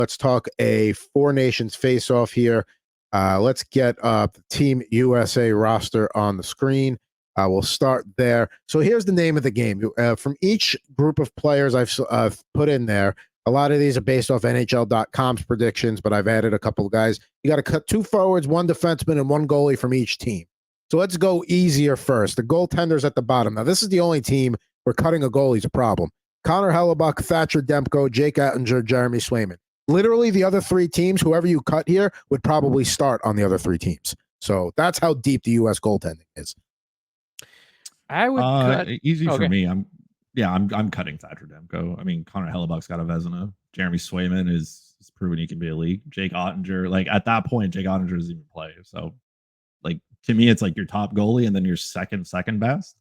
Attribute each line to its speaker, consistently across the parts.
Speaker 1: Let's talk a Four Nations face-off here. Let's get Team USA roster on the screen. We'll start there. So here's the name of the game. From each group of players I've put in there, a lot of these are based off NHL.com's predictions, but I've added a couple of guys. You got to cut 2 forwards, 1 defenseman, and 1 goalie from each team. So let's go easier first. The goaltenders at the bottom. Now, this is the only team where cutting a goalie is a problem. Connor Hellebuck, Thatcher Demko, Jake Attinger, Jeremy Swayman. Literally, the other 3 teams, whoever you cut here, would probably start on the other 3 teams. So that's how deep the U.S. goaltending is.
Speaker 2: I would cut.
Speaker 3: Easy for me. I'm cutting Thatcher Demko. I mean, Connor Hellebuck's got a Vezina. Jeremy Swayman is proven he can be elite. Jake Ottinger, like at that point, Jake Ottinger doesn't even play. So, like to me, it's like your top goalie and then your second best.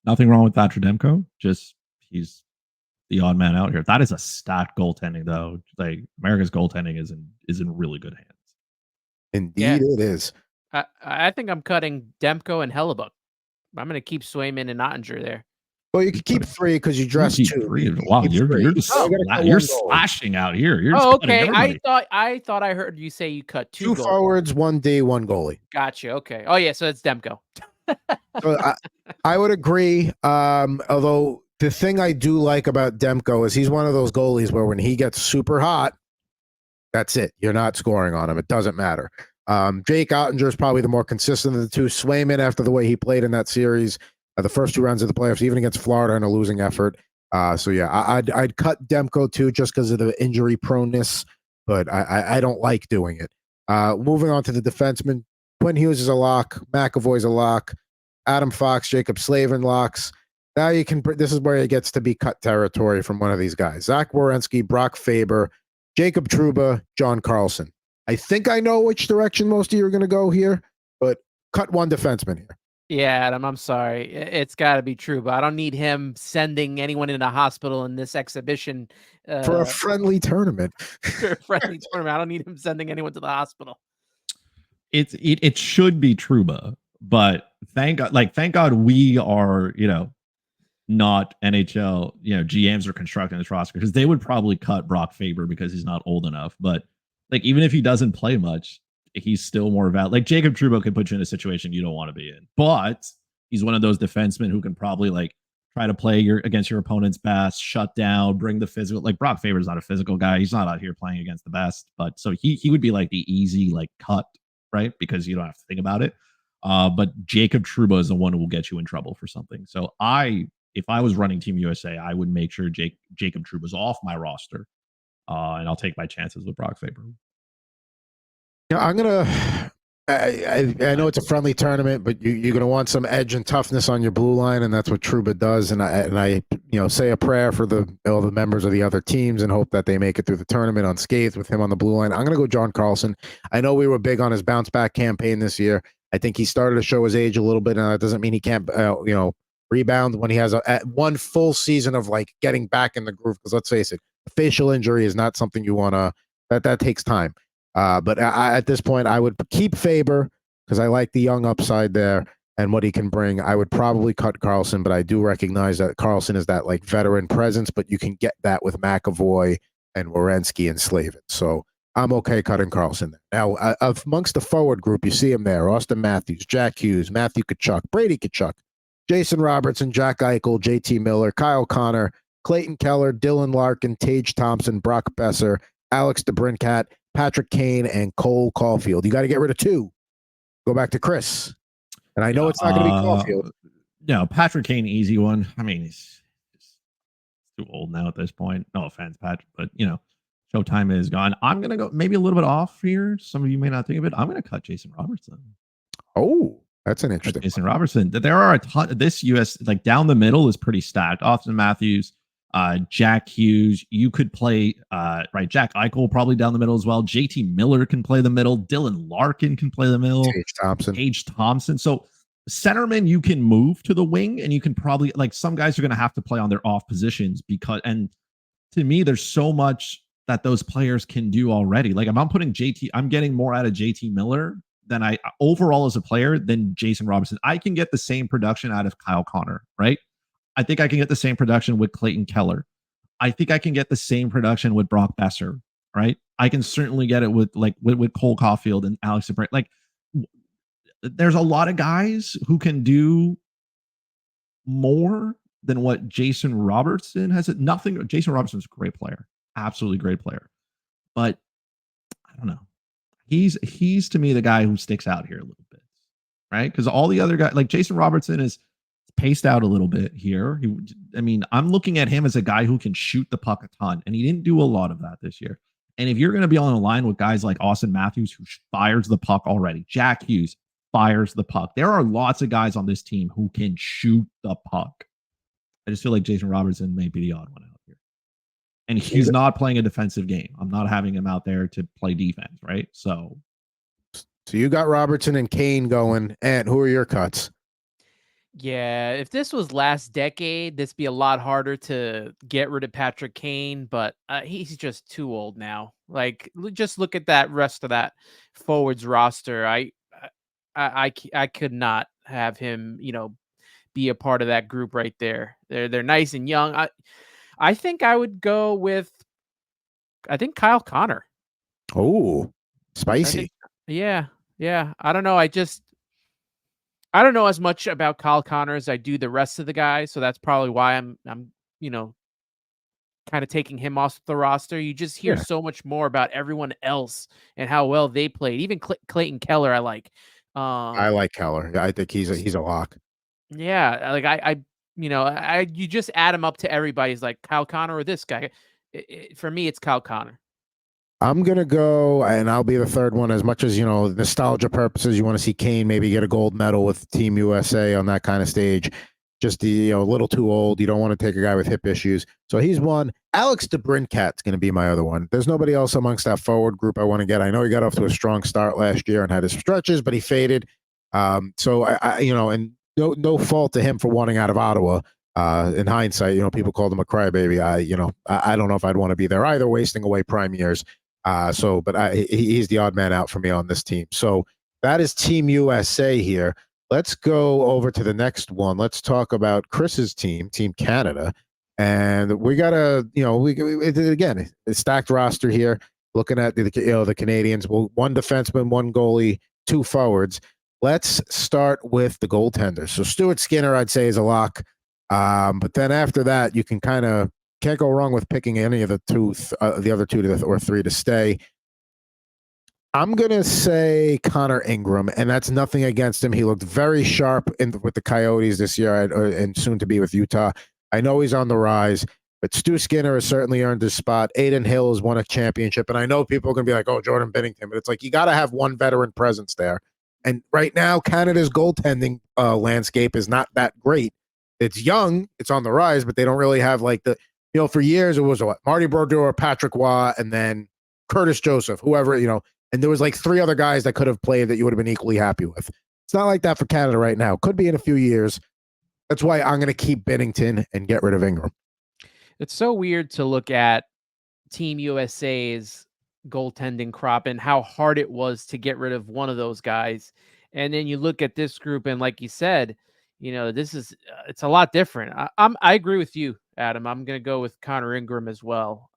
Speaker 3: Nothing wrong with Thatcher Demko. Just he's the odd man out here. That is a stacked goaltending, though. Like America's goaltending is in really good hands.
Speaker 1: Indeed, it is.
Speaker 2: I think I'm cutting Demko and Hellebuck. I'm going to keep Swayman and Ottinger there.
Speaker 1: Well, you can keep 3 because you dress 2.
Speaker 3: 3. Wow, you're just you're slashing out here. You're
Speaker 2: okay. I thought I heard you say you cut 2
Speaker 1: forwards, 1 D, 1 goalie.
Speaker 2: Gotcha. Okay. Oh yeah, so it's Demko.
Speaker 1: So I would agree. Although the thing I do like about Demko is he's one of those goalies where when he gets super hot, that's it. You're not scoring on him. It doesn't matter. Jake Ottinger is probably the more consistent of the 2. Swayman, after the way he played in that series, the first 2 rounds of the playoffs, even against Florida in a losing effort. So yeah, I'd cut Demko too, just because of the injury proneness, but I don't like doing it. Moving on to the defensemen, Quinn Hughes is a lock, McAvoy's a lock, Adam Fox, Jacob Slavin locks. Now you can. This is where it gets to be cut territory from one of these guys: Zach Werenski, Brock Faber, Jacob Trouba, John Carlson. I think I know which direction most of you are going to go here, but cut 1 defenseman here.
Speaker 2: Yeah, Adam, I'm sorry. It's got to be Trouba. I don't need him sending anyone in a hospital in this exhibition.
Speaker 1: For a friendly tournament.
Speaker 2: For a friendly tournament. I don't need him sending anyone to the hospital.
Speaker 3: It should be Trouba, but thank God we are, not NHL, GMs are constructing this roster, because they would probably cut Brock Faber because he's not old enough. But like, even if he doesn't play much, he's still more valid. Like Jacob Trouba could put you in a situation you don't want to be in, but he's one of those defensemen who can probably like try to play against your opponent's best, shut down, bring the physical. Like Brock Faber's not a physical guy. He's not out here playing against the best, but so he would be like the easy like cut, right? Because you don't have to think about it. But Jacob Trouba is the one who will get you in trouble for something. So if I was running Team USA, I would make sure Jacob Trouba's off my roster, and I'll take my chances with Brock Faber.
Speaker 1: Yeah, I'm gonna. I know it's a friendly tournament, but you're gonna want some edge and toughness on your blue line, and that's what Trouba does. And I say a prayer for all the members of the other teams and hope that they make it through the tournament unscathed with him on the blue line. I'm gonna go John Carlson. I know we were big on his bounce back campaign this year. I think he started to show his age a little bit, and that doesn't mean he can't rebound when he has one full season of like getting back in the groove. Because let's face it, a facial injury is not something you want to. That takes time. But at this point, I would keep Faber because I like the young upside there and what he can bring. I would probably cut Carlson, but I do recognize that Carlson is that like veteran presence, but you can get that with McAvoy and Werenski and Slavin. So I'm okay cutting Carlson there. Now, amongst the forward group, you see him there: Austin Matthews, Jack Hughes, Matthew Tkachuk, Brady Tkachuk, Jason Robertson, Jack Eichel, JT Miller, Kyle Connor, Clayton Keller, Dylan Larkin, Tage Thompson, Brock Besser, Alex DeBrincat, Patrick Kane, and Cole Caulfield. You got to get rid of 2. Go back to Chris. And I know it's not going to be Caulfield.
Speaker 3: No, Patrick Kane, easy one. I mean, he's too old now at this point. No offense, Patrick, but showtime is gone. I'm going to go maybe a little bit off here. Some of you may not think of it. I'm going to cut Jason Robertson.
Speaker 1: Oh, that's an interesting
Speaker 3: Jason Robertson. There are a ton. This US, like down the middle, is pretty stacked. Austin Matthews, Jack Hughes. You could play right. Jack Eichel probably down the middle as well. JT Miller can play the middle. Dylan Larkin can play the middle. Tage Thompson. So centerman, you can move to the wing, and you can probably like some guys are going to have to play on their off positions and to me, there's so much that those players can do already. Like if I'm putting I'm getting more out of JT Miller than I overall as a player than Jason Robertson. I can get the same production out of Kyle Connor, right? I think I can get the same production with Clayton Keller. I think I can get the same production with Brock Besser, right? I can certainly get it with with Cole Caulfield and Alex DeBrincat. Like, there's a lot of guys who can do more than what Jason Robertson has. Nothing. Jason Robertson's a great player, absolutely great player, but I don't know. He's to me the guy who sticks out here a little bit, right? Because all the other guys, like Jason Robertson, is paced out a little bit here. I mean, I'm looking at him as a guy who can shoot the puck a ton, and he didn't do a lot of that this year. And if you're going to be on a line with guys like Austin Matthews, who fires the puck already, Jack Hughes fires the puck, there are lots of guys on this team who can shoot the puck. I just feel like Jason Robertson may be the odd one out here. And he's not playing a defensive game. I'm not having him out there to play defense, right? So
Speaker 1: you got Robertson and Kane going. And who are your cuts?
Speaker 2: Yeah, if this was last decade, this be a lot harder to get rid of Patrick Kane, but he's just too old now. Like, just look at that rest of that forwards roster. I could not have him, be a part of that group right there. They're nice and young. I think I would go with, Kyle Connor.
Speaker 1: Oh, spicy.
Speaker 2: Yeah. I don't know. I don't know as much about Kyle Connor as I do the rest of the guys, so that's probably why I'm kind of taking him off the roster. You just hear so much more about everyone else and how well they played. Even Clayton Keller, I like.
Speaker 1: I like Keller. I think he's a lock.
Speaker 2: Yeah, like you just add him up to everybody's like Kyle Connor or this guy. For me, it's Kyle Connor.
Speaker 1: I'm going to go, and I'll be the third one. As much as, nostalgia purposes, you want to see Kane maybe get a gold medal with Team USA on that kind of stage. Just a little too old. You don't want to take a guy with hip issues. So he's one. Alex DeBrincat's going to be my other one. There's nobody else amongst that forward group I want to get. I know he got off to a strong start last year and had his stretches, but he faded. So and no fault to him for wanting out of Ottawa. In hindsight, people called him a crybaby. I don't know if I'd want to be there either, wasting away prime years. But he's the odd man out for me on this team. So that is Team USA here. Let's go over to the next one. Let's talk about Chris's team, Team Canada. And we got again, a stacked roster here. Looking at the Canadians, one defenseman, one goalie, two forwards. Let's start with the goaltenders. So Stuart Skinner, I'd say, is a lock. But then after that, you can't go wrong with picking any of the other two or three to stay. I'm going to say Connor Ingram, and that's nothing against him. He looked very sharp with the Coyotes this year and soon to be with Utah. I know he's on the rise, but Stu Skinner has certainly earned his spot. Aiden Hill has won a championship, and I know people are going to be like, oh, Jordan Binnington, but it's like you got to have one veteran presence there. And right now, Canada's goaltending landscape is not that great. It's young, it's on the rise, but they don't really have like for years it was Marty Brodeur, Patrick Waugh, and then Curtis Joseph, whoever, and there was like three other guys that could have played that you would have been equally happy with. It's not like that for Canada right now. Could be in a few years. That's why I'm going to keep Binnington and get rid of Ingram.
Speaker 2: It's so weird to look at Team USA's goaltending crop and how hard it was to get rid of one of those guys. And then you look at this group and like you said, this is it's a lot different. I agree with you, Adam. I'm going to go with Connor Ingram as well.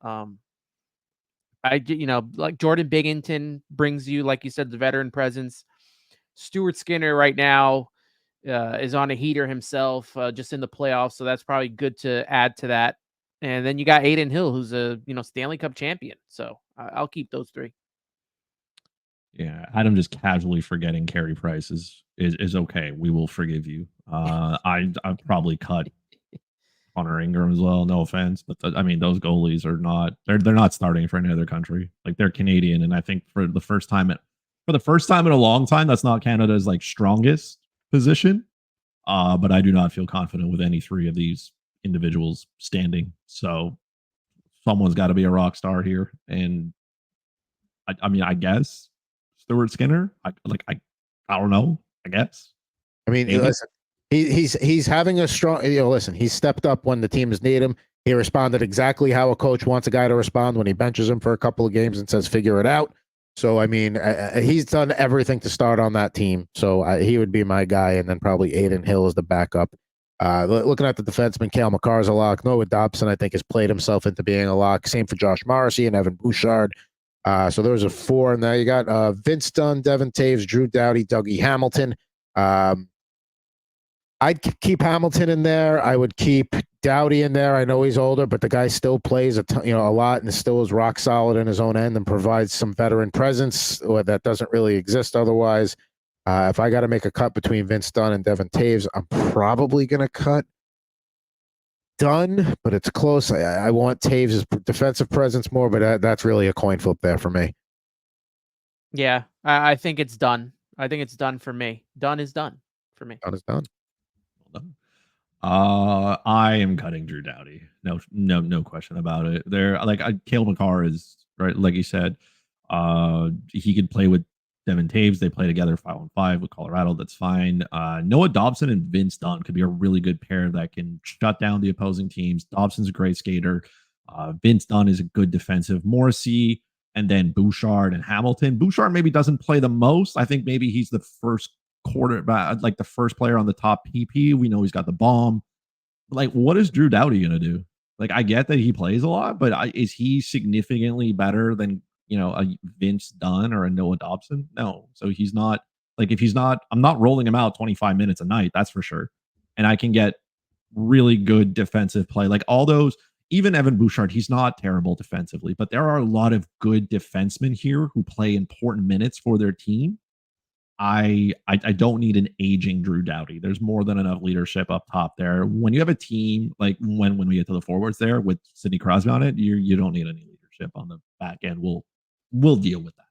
Speaker 2: Like Jordan Binnington brings you, like you said, the veteran presence. Stuart Skinner right now is on a heater himself, just in the playoffs, so that's probably good to add to that. And then you got Aiden Hill, who's a Stanley Cup champion. So I'll keep those three.
Speaker 3: Yeah, Adam just casually forgetting Carey Price is okay. We will forgive you. I'd probably cut Connor Ingram as well. No offense, but those goalies are not. They're not starting for any other country. Like, they're Canadian, and I think for the first time in a long time, that's not Canada's like strongest position. But I do not feel confident with any three of these individuals standing. So someone's got to be a rock star here, and I guess Stuart Skinner. I don't know. I guess.
Speaker 1: Listen, he's having a strong. Listen, he's stepped up when the teams need him. He responded exactly how a coach wants a guy to respond when he benches him for a couple of games and says, "Figure it out." So he's done everything to start on that team. So he would be my guy, and then probably Aiden Hill is the backup. Looking at the defenseman, Cale Makar is a lock. Noah Dobson, I think, has played himself into being a lock. Same for Josh Morrissey and Evan Bouchard. So those are 4. And now you got Vince Dunn, Devin Taves, Drew Doughty, Dougie Hamilton. I'd keep Hamilton in there. I would keep Doughty in there. I know he's older, but the guy still plays a lot and still is rock solid in his own end and provides some veteran presence that doesn't really exist otherwise. If I got to make a cut between Vince Dunn and Devin Taves, I'm probably going to cut Dunn, but it's close. I want Taves' defensive presence more, but that's really a coin flip there for me.
Speaker 2: Yeah, I think it's done. I think it's done for me. Done is done for me.
Speaker 1: Done is done.
Speaker 3: I am cutting Drew Doughty. No question about it. There, like Cale Makar is right, like you said. He could play with Devin Taves. They play together 5-on-5 with Colorado. That's fine. Noah Dobson and Vince Dunn could be a really good pair that can shut down the opposing teams. Dobson's a great skater. Vince Dunn is a good defensive. Morrissey and then Bouchard and Hamilton. Bouchard maybe doesn't play the most. I think maybe he's the first quarterback, like the first player on the top PP. We know he's got the bomb. Like, what is Drew Doughty going to do? Like, I get that he plays a lot, but is he significantly better than, a Vince Dunn or a Noah Dobson? No. So he's not, like, if he's not, I'm not rolling him out 25 minutes a night. That's for sure. And I can get really good defensive play. Like all those, even Evan Bouchard, he's not terrible defensively, but there are a lot of good defensemen here who play important minutes for their team. I don't need an aging Drew Doughty. There's more than enough leadership up top there. When you have a team like when we get to the forwards there with Sidney Crosby on it, you don't need any leadership on the back end. We'll deal with that.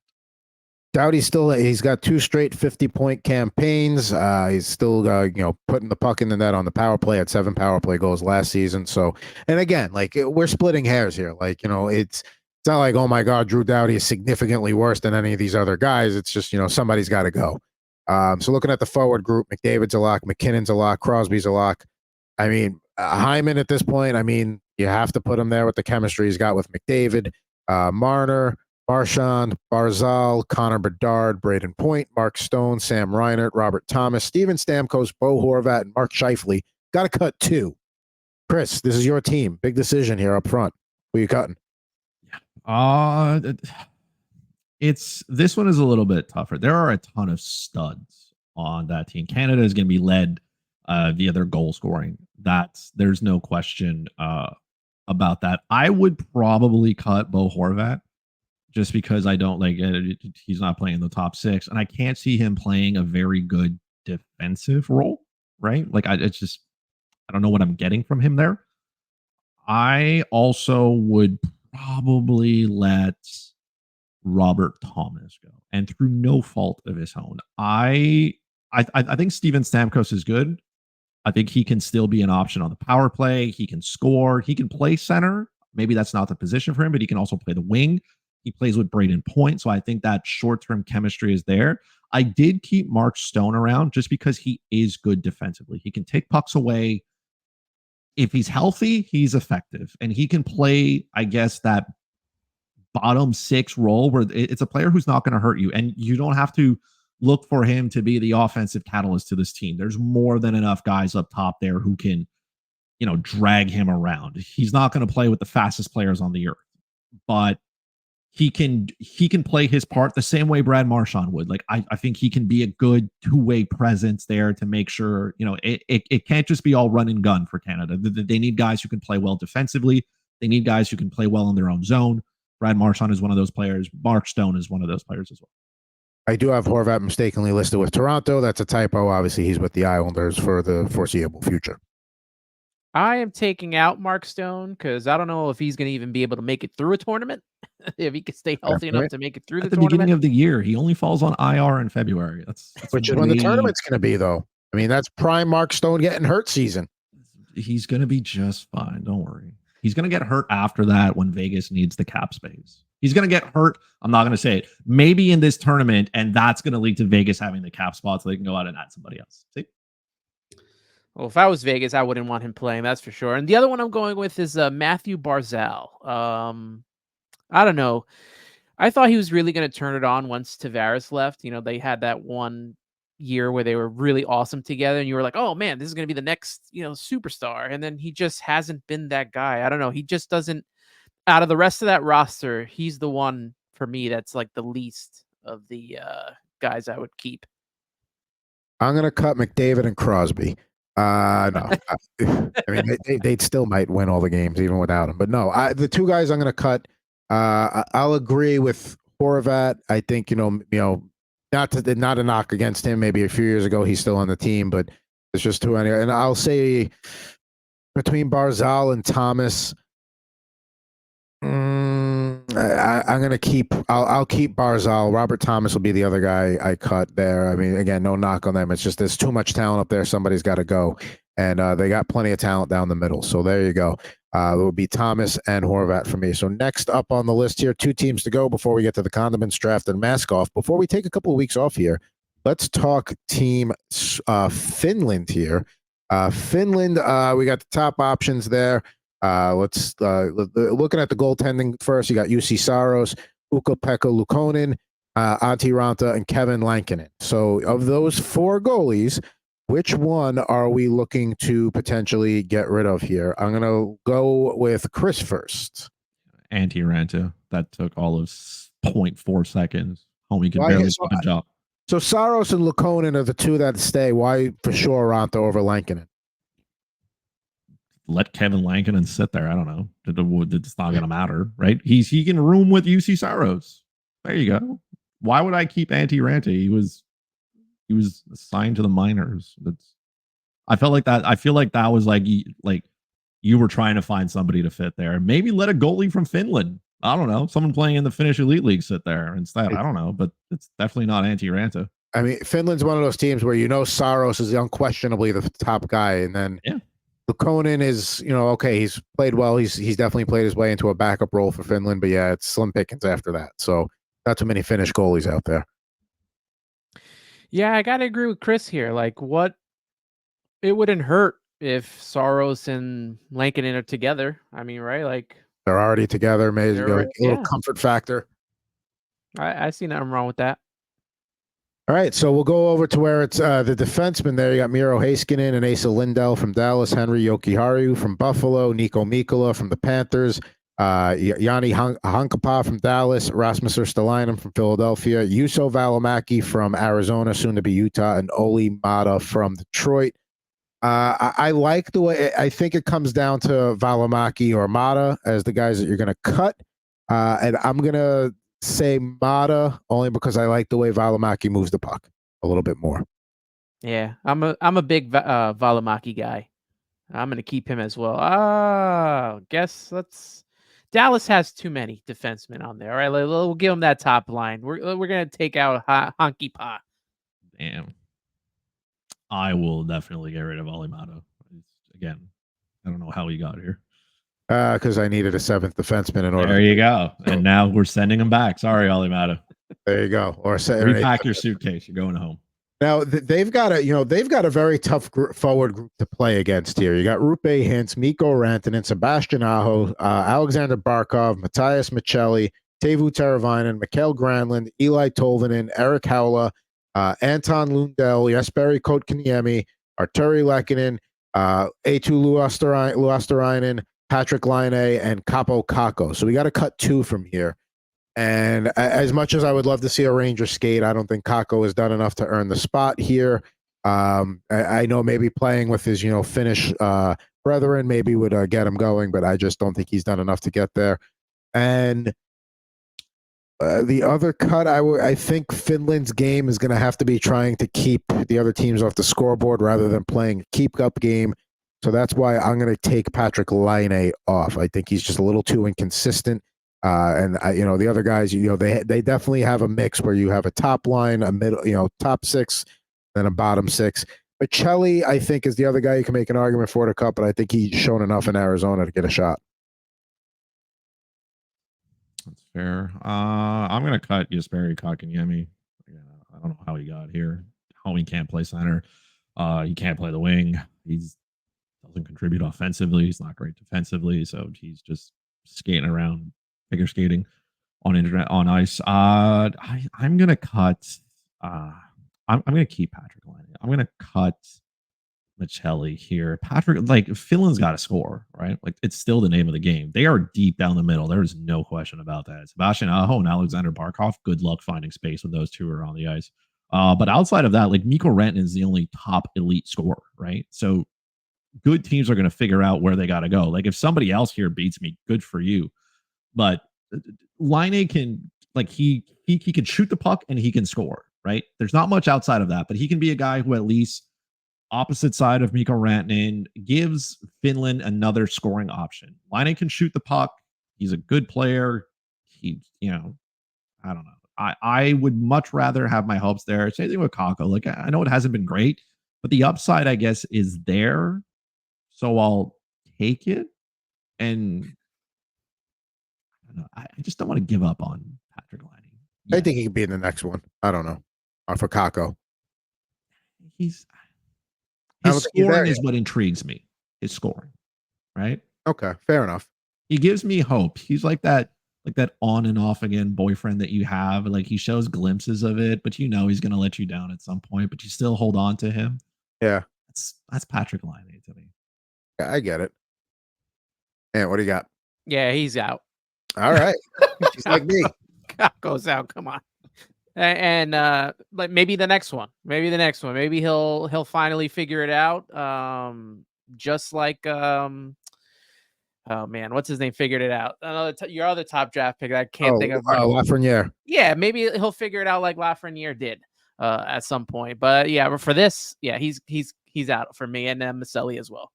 Speaker 1: Doughty's he's got 2 straight 50-point campaigns. He's still putting the puck in the net on the power play at 7 power play goals last season. So, and again, like we're splitting hairs here. Like, it's not like, oh my God, Drew Doughty is significantly worse than any of these other guys. It's just, somebody's got to go. So looking at the forward group, McDavid's a lock, McKinnon's a lock, Crosby's a lock. I mean, Hyman at this point, you have to put him there with the chemistry he's got with McDavid, Marner, Marchand, Barzal, Connor Bedard, Braden Point, Mark Stone, Sam Reinert, Robert Thomas, Steven Stamkos, Bo Horvat, and Mark Scheifele. Got to cut 2. Chris, this is your team. Big decision here up front. Who are you cutting?
Speaker 3: This one is a little bit tougher. There are a ton of studs on that team. Canada is going to be led via their goal scoring. There's no question about that. I would probably cut Bo Horvat just because I don't like it. He's not playing in the top 6, and I can't see him playing a very good defensive role. Right? Like I don't know what I'm getting from him there. I also would probably let Robert Thomas go, and through no fault of his own. I think Steven Stamkos is good. I think he can still be an option on the power play. He can score. He can play center. Maybe that's not the position for him, but he can also play the wing. He plays with Braden Point, so I think that short-term chemistry is there. I did keep Mark Stone around just because he is good defensively. He can take pucks away. If he's healthy, he's effective, and he can play, I guess, that bottom 6 role where it's a player who's not going to hurt you, and you don't have to look for him to be the offensive catalyst to this team. There's more than enough guys up top there who can, drag him around. He's not going to play with the fastest players on the earth, but he can play his part the same way Brad Marchand would. Like I think he can be a good 2-way presence there to make sure, it can't just be all run and gun for Canada. They need guys who can play well defensively. They need guys who can play well in their own zone. Brad Marchand is one of those players. Mark Stone is one of those players as well.
Speaker 1: I do have Horvat mistakenly listed with Toronto. That's a typo. Obviously, he's with the Islanders for the foreseeable future.
Speaker 2: I am taking out Mark Stone because I don't know if he's going to even be able to make it through a tournament. If he can stay healthy enough to make it through
Speaker 3: at
Speaker 2: the
Speaker 3: the
Speaker 2: tournament.
Speaker 3: beginning of the year, he only falls on IR in February. That's
Speaker 1: which is when the tournament's going to be, though. That's prime Mark Stone getting hurt season.
Speaker 3: He's going to be just fine. Don't worry. He's going to get hurt after that when Vegas needs the cap space. He's going to get hurt. I'm not going to say it. Maybe in this tournament, and that's going to lead to Vegas having the cap spot so they can go out and add somebody else. See?
Speaker 2: Well, if I was Vegas, I wouldn't want him playing. That's for sure. And the other one I'm going with is Matthew Barzal. I don't know. I thought he was really going to turn it on once Tavares left. They had that one year where they were really awesome together, and you were like, oh man, this is going to be the next, superstar. And then he just hasn't been that guy. I don't know. He just doesn't, out of the rest of that roster, he's the one for me, that's like the least of the guys I would keep.
Speaker 1: I'm going to cut McDavid and Crosby. No, I mean they still might win all the games even without him. But no, the two guys I'm going to cut. I'll agree with Horvat. I think not a knock against him. Maybe a few years ago he's still on the team, but it's just too many. And I'll say between Barzal and Thomas. I'm gonna keep. I'll keep Barzal. Robert Thomas will be the other guy I cut there. I mean, again, no knock on them. It's just there's too much talent up there. Somebody's got to go, and they got plenty of talent down the middle. So there you go. It would be Thomas and Horvat for me. So next up on the list here, 2 teams to go before we get to the condiments, draft, and mask off. Before we take a couple of weeks off here, let's talk team Finland here. Finland, we got the top options there. Let's looking at the goaltending first. You got UC Saros, Ukko-Pekka Luukkonen, Antti Ranta, and Kevin Lankinen. So of those 4 goalies, which one are we looking to potentially get rid of here? I'm going to go with Chris first.
Speaker 3: Antti Ranta. That took all of 0.4 seconds. Homie could barely do a job.
Speaker 1: So Saros and Luukkonen are the 2 that stay. Why for sure Ranta over Lankinen?
Speaker 3: Let Kevin Lankinen sit there. I don't know. It's not going to matter, right? He can room with UC Saros. There you go. Why would I keep Antti Ranta? He was assigned to the minors. I felt like that. I feel like that was like you were trying to find somebody to fit there. Maybe let a goalie from Finland. I don't know. Someone playing in the Finnish Elite League sit there instead. I don't know, but it's definitely not Antti Ranta.
Speaker 1: I mean, Finland's one of those teams where Saros is unquestionably the top guy, and then Luukkonen is, okay, he's played well. He's definitely played his way into a backup role for Finland, but yeah, it's slim pickings after that. So not too many Finnish goalies out there.
Speaker 2: Yeah, I gotta agree with Chris here. Like, it wouldn't hurt if Saros and Lankinen are together. I mean, right? Like
Speaker 1: they're already together. Maybe a little comfort factor.
Speaker 2: I see nothing wrong with that.
Speaker 1: All right, so we'll go over to where it's the defenseman there. You got Miro Heiskanen and Asa Lindell from Dallas, Henry Jokiharju from Buffalo, Nico Mikkola from the Panthers, Yanni Hankapaa from Dallas, Rasmus Ristolainen from Philadelphia, Juuso Välimäki from Arizona, soon to be Utah, and Olli Mata from Detroit. I like the way. I think it comes down to Välimäki or Mata as the guys that you're going to cut, and I'm going to say Mata only because I like the way Välimäki moves the puck a little bit more.
Speaker 2: Yeah, I'm a big Välimäki guy. I'm going to keep him as well. Dallas has too many defensemen on there. All right, we'll give him that top line. We're going to take out Hankapaa.
Speaker 3: Damn. I will definitely get rid of Olli Mata. Again, I don't know how he got here.
Speaker 1: Because I needed a 7th defenseman in order.
Speaker 3: There you go. And now we're sending him back. Sorry, Olli Mata.
Speaker 1: There you go. Or
Speaker 3: repack your suitcase. You're going home.
Speaker 1: Now they've got a very tough forward group to play against here. You got Rupe Hintz, Mikko Rantanen, Sebastian Aho, Alexander Barkov, Matthias Michelli, Teuvo Teravainen, Mikael Granlund, Eli Tolvanen, Eric Howla, Anton Lundell, Jesperi Kotkaniemi, Arturi Lehkonen, Eetu Luosterainen, Patrick Laine, and Capo Kakko. So we got to cut 2 from here. And as much as I would love to see a Ranger skate, I don't think Kakko has done enough to earn the spot here. I know maybe playing with his, Finnish brethren maybe would get him going, but I just don't think he's done enough to get there. And the other cut, I think Finland's game is going to have to be trying to keep the other teams off the scoreboard rather than playing a keep-up game. So that's why I'm going to take Patrick Laine off. I think he's just a little too inconsistent. And the other guys, they definitely have a mix where you have a top line, a middle, top 6, then a bottom 6. Michelli, I think, is the other guy you can make an argument for the cup, but I think he's shown enough in Arizona to get a shot.
Speaker 3: That's fair. I'm going to cut Jesperi Kotkaniemi. I don't know how he got here. Homie can't play center. He can't play the wing. He's doesn't contribute offensively. He's not great defensively, so he's just skating around, figure skating on ice. I'm gonna cut. I'm gonna keep Patrick Laine. I'm gonna cut Michelli here. Patrick, like Finland's got to score, right? Like it's still the name of the game. They are deep down the middle. There's no question about that. Sebastian Aho and Alexander Barkov, good luck finding space when those two are on the ice. But outside of that, like Mikko Rantanen is the only top elite scorer, right? So good teams are going to figure out where they got to go. Like if somebody else here beats me, good for you. But Line can like he can shoot the puck and he can score, right? There's not much outside of that, but he can be a guy who at least opposite side of Mikko Rantanen gives Finland another scoring option. Line can shoot the puck. He's a good player. He, I don't know. I would much rather have my hopes there. Same thing with Kakko. Like I know it hasn't been great, but the upside, I guess, is there. So I'll take it. And I don't know. I just don't want to give up on Patrick Line.
Speaker 1: I think he could be in the next one. I don't know. For Kakko.
Speaker 3: His scoring is what intrigues me. His scoring, right?
Speaker 1: Okay, fair enough.
Speaker 3: He gives me hope. He's like that on and off again boyfriend that you have. Like he shows glimpses of it, but he's going to let you down at some point. But you still hold on to him.
Speaker 1: Yeah,
Speaker 3: that's Patrick Line to me.
Speaker 1: Yeah, I get it. And what do you got?
Speaker 2: Yeah, he's out.
Speaker 1: All right, he's like me.
Speaker 2: Goes out. Come on. And like maybe the next one. Maybe he'll finally figure it out. Just like oh man, what's his name? Figured it out. Your other top draft pick. I can't think of.
Speaker 1: Lafreniere.
Speaker 2: Yeah, maybe he'll figure it out like Lafreniere did at some point. But yeah, but for this, yeah, he's out for me, and Maselli as well.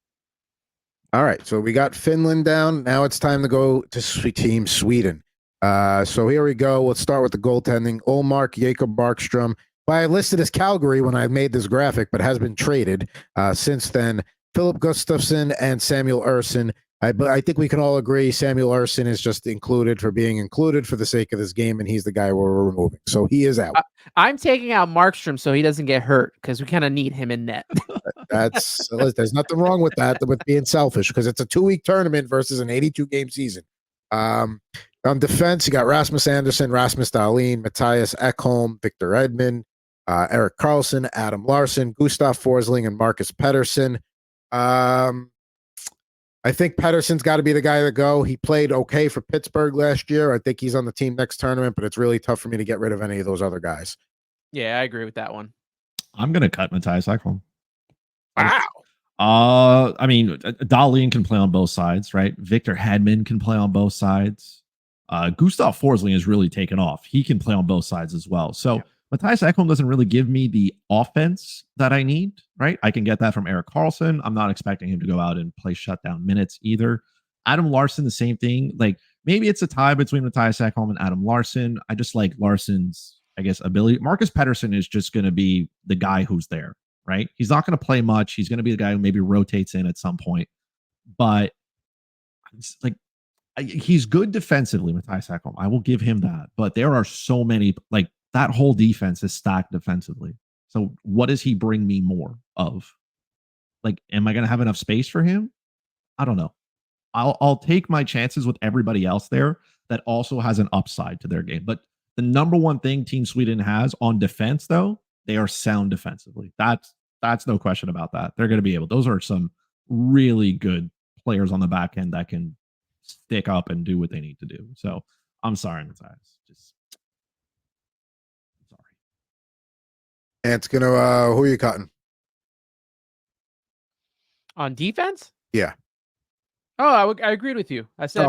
Speaker 1: All right, so we got Finland down. Now it's time to go to Team Sweden. So here we go. Let's start with the goaltending. Olmark, Jacob Markstrom. Well, I listed as Calgary when I made this graphic, but has been traded since then. Philip Gustafsson and Samuel Ersson. I think we can all agree Samuel Ersson is just included for being included for the sake of this game, and he's the guy we're removing. So he is out.
Speaker 2: I'm taking out Markstrom so he doesn't get hurt because we kind of need him in net.
Speaker 1: There's nothing wrong with that, with being selfish, because it's a 2-week tournament versus an 82-game season. On defense, you got Rasmus Andersson, Rasmus Dahlin, Matthias Ekholm, Victor Edmond, Erik Karlsson, Adam Larsson, Gustav Forsling, and Marcus Pettersson. I think Pettersson's got to be the guy to go. He played okay for Pittsburgh last year. I think he's on the team next tournament, but it's really tough for me to get rid of any of those other guys.
Speaker 2: Yeah, I agree with that one.
Speaker 3: I'm going to cut Matthias Ekholm.
Speaker 1: Wow.
Speaker 3: I mean, Dahlin can play on both sides, right? Victor Hedman can play on both sides. Gustav Forsling has really taken off. He can play on both sides as well. So yeah. Matthias Ekholm doesn't really give me the offense that I need, right? I can get that from Erik Karlsson. I'm not expecting him to go out and play shutdown minutes either. Adam Larsson, the same thing. Like maybe it's a tie between Matthias Ekholm and Adam Larsson. I just like Larsson's, I guess, ability. Marcus Pettersson is just going to be the guy who's there, right? He's not going to play much. He's going to be the guy who maybe rotates in at some point. But like, he's good defensively, Matthias Ekholm. I will give him that. But there are so many, like, that whole defense is stacked defensively. So what does he bring me more of? Like, am I going to have enough space for him? I don't know. I'll take my chances with everybody else there that also has an upside to their game. But the number one thing Team Sweden has on defense, though, they are sound defensively. That's no question about that. They're going to be able. Those are some really good players on the back end that can stick up and do what they need to do. So I'm sorry, Matthias.
Speaker 1: And it's gonna who are you cutting?
Speaker 2: On defense?
Speaker 1: Yeah.
Speaker 2: Oh, I agreed with you. I said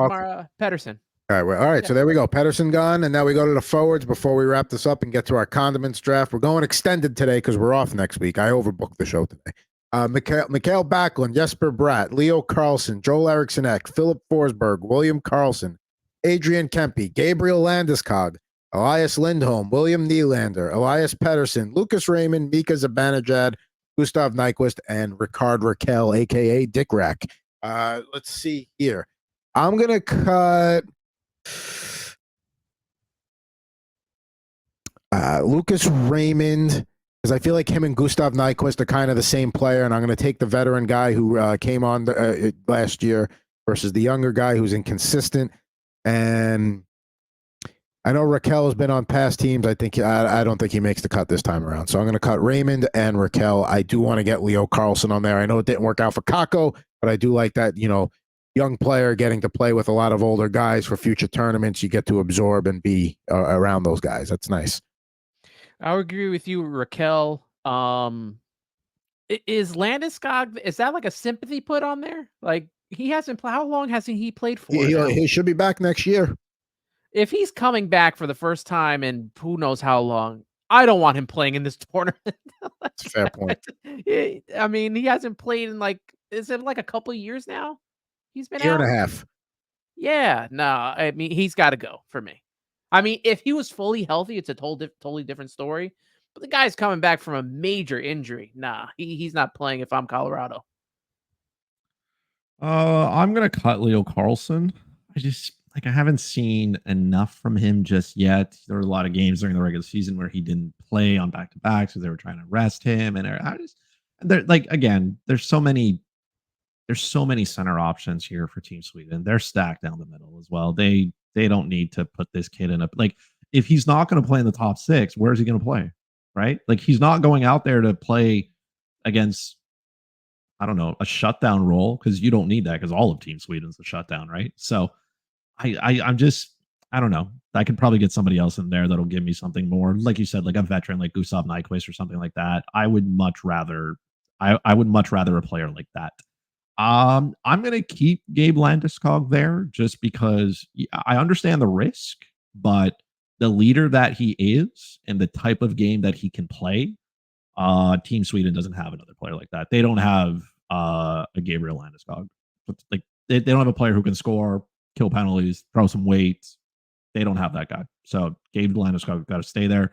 Speaker 2: Pettersson.
Speaker 1: All right. So there we go. Pettersson gone, and now we go to the forwards before we wrap this up and get to our condiments draft. We're going extended today because we're off next week. I overbooked the show today. Mikael Backlund, Jesper Bratt, Leo Carlsson, Joel Eriksson Ek, Philip Forsberg, William Karlsson, Adrian Kempe, Gabriel Landeskog, Elias Lindholm, William Nylander, Elias Pettersson, Lucas Raymond, Mika Zibanejad, Gustav Nyquist, and Ricard Raquel, a.k.a. Dick Rack. Let's see here. I'm going to cut Lucas Raymond because I feel like him and Gustav Nyquist are kind of the same player, and I'm going to take the veteran guy who came on last year versus the younger guy who's inconsistent. And I know Raquel has been on past teams. I don't think he makes the cut this time around. So I'm going to cut Raymond and Raquel. I do want to get Leo Carlson on there. I know it didn't work out for Kako, but I do like that, young player getting to play with a lot of older guys for future tournaments. You get to absorb and be around those guys. That's nice.
Speaker 2: I would agree with you, Raquel. Is Landeskog, is that like a sympathy put on there? Like, he hasn't how long hasn't he played for now?
Speaker 1: He should be back next year.
Speaker 2: If he's coming back for the first time in who knows how long, I don't want him playing in this tournament.
Speaker 1: That's a fair point.
Speaker 2: I mean, he hasn't played in is it like a couple of years now? He's been
Speaker 1: Year
Speaker 2: out?
Speaker 1: and a half.
Speaker 2: Yeah, no, I mean, he's got to go for me. I mean, if he was fully healthy, it's a totally different story. But the guy's coming back from a major injury. Nah, he's not playing if I'm Colorado.
Speaker 3: I'm gonna cut Leo Carlson. I haven't seen enough from him just yet. There were a lot of games during the regular season where he didn't play on back to backs because they were trying to rest him, and there's so many center options here for Team Sweden. They're stacked down the middle as well. They don't need to put this kid in if he's not going to play in the top 6, where is he going to play? Right? Like, he's not going out there to play against, I don't know, a shutdown role, because you don't need that, because all of Team Sweden's a shutdown, right? So I don't know. I could probably get somebody else in there that'll give me something more, like you said, like a veteran like Gustav Nyquist or something like that. I would much rather a player like that. I'm gonna keep Gabe Landeskog there just because I understand the risk, but the leader that he is and the type of game that he can play, Team Sweden doesn't have another player like that. They don't have a Gabriel Landeskog. Like, they don't have a player who can score, kill penalties, throw some weight. They don't have that guy. So Gabe Landeskog got to stay there.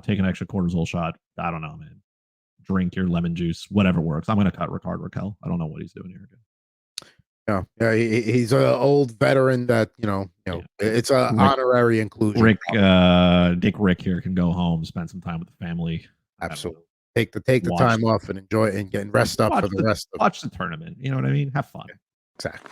Speaker 3: Take an extra cortisol shot. I don't know, man. Drink your lemon juice, whatever works. I'm going to cut Rickard Raquel. I don't know what he's doing here again.
Speaker 1: Yeah, he's an old veteran that it's an honorary inclusion.
Speaker 3: Dick Rick here can go home, spend some time with the family.
Speaker 1: Absolutely, take the time off and enjoy and rest up for the rest of.
Speaker 3: Watch the tournament. You know what I mean? Have fun.
Speaker 1: Exactly.